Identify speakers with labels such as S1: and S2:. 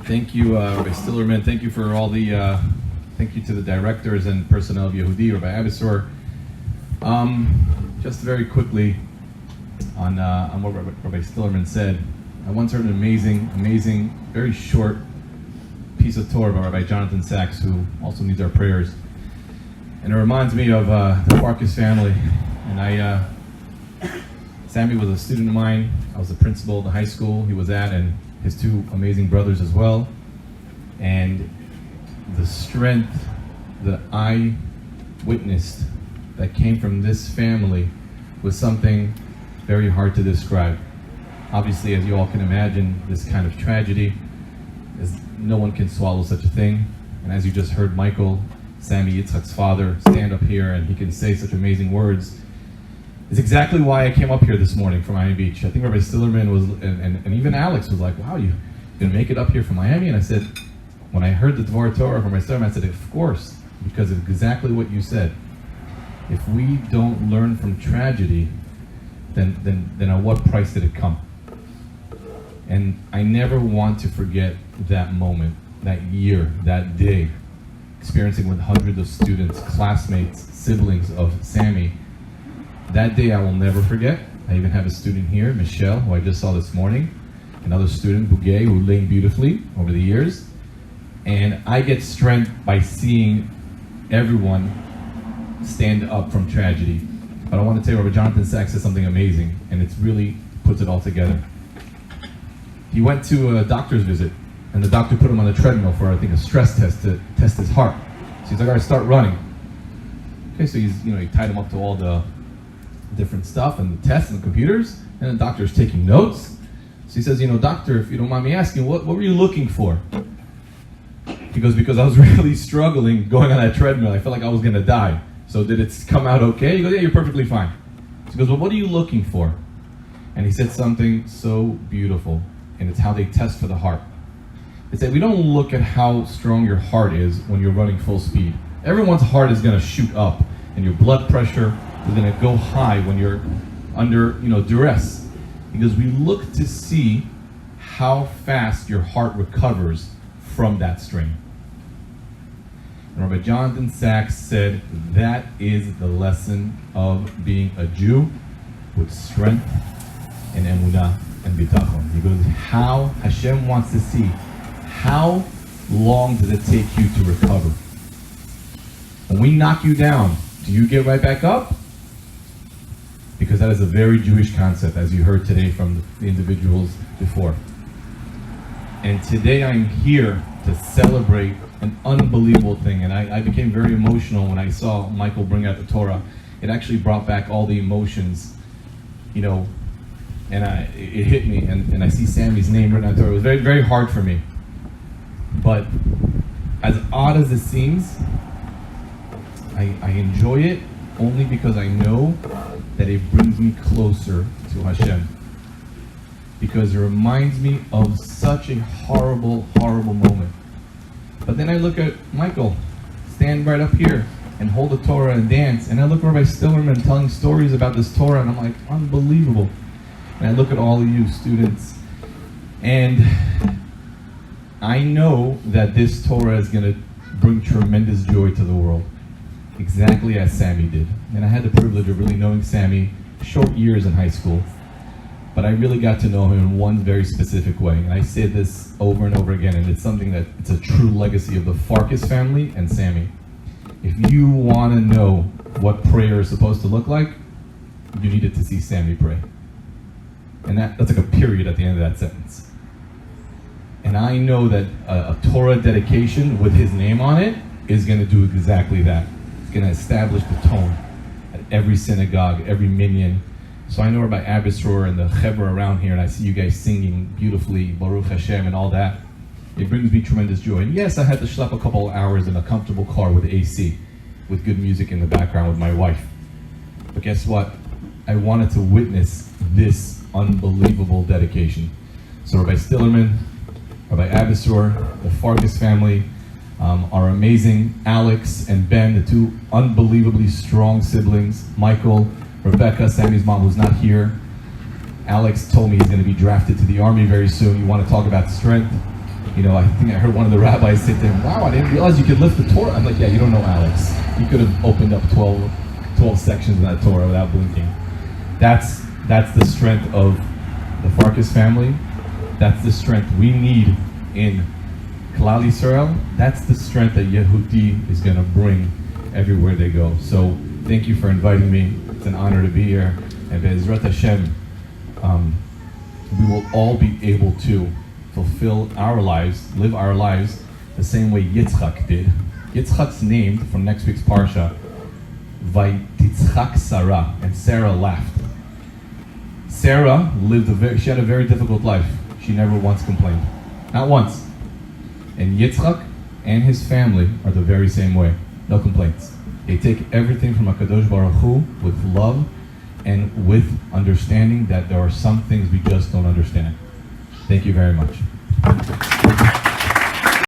S1: Thank you, Rabbi Stillerman. Thank you for all the, thank you to the directors and personnel of YEHUDI, Rabbi Abisor. Just very quickly on what Rabbi Stillerman said. I once heard an amazing, very short piece of Torah by Rabbi Jonathan Sachs, who also needs our prayers. And it reminds me of the Farkas family. And Sammy was a student of mine. I was the principal of the high school he was at, and his two amazing brothers as well. And the strength that I witnessed that came from this family was something very hard to describe. Obviously, as you all can imagine, this kind of tragedy, no one can swallow such a thing. And as you just heard Michael, Sammy, Yitzchak's father, stand up here and he can say such amazing words, is exactly why I came up here this morning from Miami Beach. I think Rabbi Stillerman was, and even Alex was like, wow, you gonna make it up here from Miami? And I said, when I heard the Dvar Torah from Rabbi Stillerman, I said, of course, because of exactly what you said. If we don't learn from tragedy, then at what price did it come? And I never want to forget that moment, that year, that day, experiencing with hundreds of students, classmates, siblings of Sammy. That day I will never forget. I even have a student here, Michelle, who I just saw this morning, another student, Bugay, who learned beautifully over the years. And I get strength by seeing everyone stand up from tragedy. But I want to tell you, Rabbi Jonathan Sachs says something amazing, and it really puts it all together. He went to a doctor's visit, and the doctor put him on a treadmill for, I think, a stress test to test his heart. So he's like, all right, start running. Okay, so he tied him up to all the different stuff and the tests and the computers, and the doctor's taking notes. So he says, doctor, if you don't mind me asking, what were you looking for? He goes, because I was really struggling going on that treadmill. I felt like I was gonna die. So did it come out okay? He goes, yeah, you're perfectly fine. So he goes, well, what are you looking for? And he said something so beautiful, and it's how they test for the heart. They say, we don't look at how strong your heart is when you're running full speed. Everyone's heart is gonna shoot up, and your blood pressure is gonna go high when you're under, duress. Because we look to see how fast your heart recovers from that strain. And Rabbi Jonathan Sachs said that is the lesson of being a Jew with strength and emunah and bitachon. He goes, how Hashem wants to see, how long does it take you to recover? When we knock you down, do you get right back up? Because that is a very Jewish concept, as you heard today from the individuals before. And today I'm here to celebrate an unbelievable thing. And I became very emotional when I saw Michael bring out the Torah. It actually brought back all the emotions, and it hit me. And I see Sammy's name written on the Torah. It was very, very hard for me. But as odd as it seems, I enjoy it only because I know that it brings me closer to Hashem. Because it reminds me of such a horrible, horrible moment. But then I look at Michael stand right up here and hold the Torah and dance. And I look at Rabbi Stillerman telling stories about this Torah, and I'm like, unbelievable. And I look at all of you students, and I know that this Torah is going to bring tremendous joy to the world, exactly as Sammy did. And I had the privilege of really knowing Sammy, short years in high school, but I really got to know him in one very specific way. And I say this over and over again, and it's something that it's a true legacy of the Farkas family and Sammy. If you want to know what prayer is supposed to look like, you needed to see Sammy pray. And that's like a period at the end of that sentence. And I know that a Torah dedication with his name on it is going to do exactly that. It's going to establish the tone at every synagogue, every minyan. So I know Rabbi Abisor and the Chevra around here, and I see you guys singing beautifully, Baruch Hashem and all that. It brings me tremendous joy. And yes, I had to schlep a couple of hours in a comfortable car with AC, with good music in the background with my wife. But guess what? I wanted to witness this unbelievable dedication. So Rabbi Stillerman, Rabbi Abisor, the Farkas family, our amazing Alex and Ben, the two unbelievably strong siblings, Michael, Rebecca, Sammy's mom, who's not here. Alex told me he's going to be drafted to the Army very soon. You want to talk about strength? I think I heard one of the rabbis say to him, wow, I didn't realize you could lift the Torah. I'm like, yeah, you don't know Alex. You could have opened up 12 sections in that Torah without blinking. That's the strength of the Farkas family. That's the strength we need in Klal Yisrael. That's the strength that YEHUDI is going to bring everywhere they go. So thank you for inviting me. It's an honor to be here. And Be'ezrat Hashem, we will all be able to fulfill our lives, live our lives the same way Yitzchak did. Yitzchak's named from next week's Parsha, Vaytitzchak Sarah, and Sarah laughed. Sarah she had a very difficult life. She never once complained. Not once. And Yitzchak and his family are the very same way. No complaints. They take everything from HaKadosh Baruch Hu with love and with understanding that there are some things we just don't understand. Thank you very much.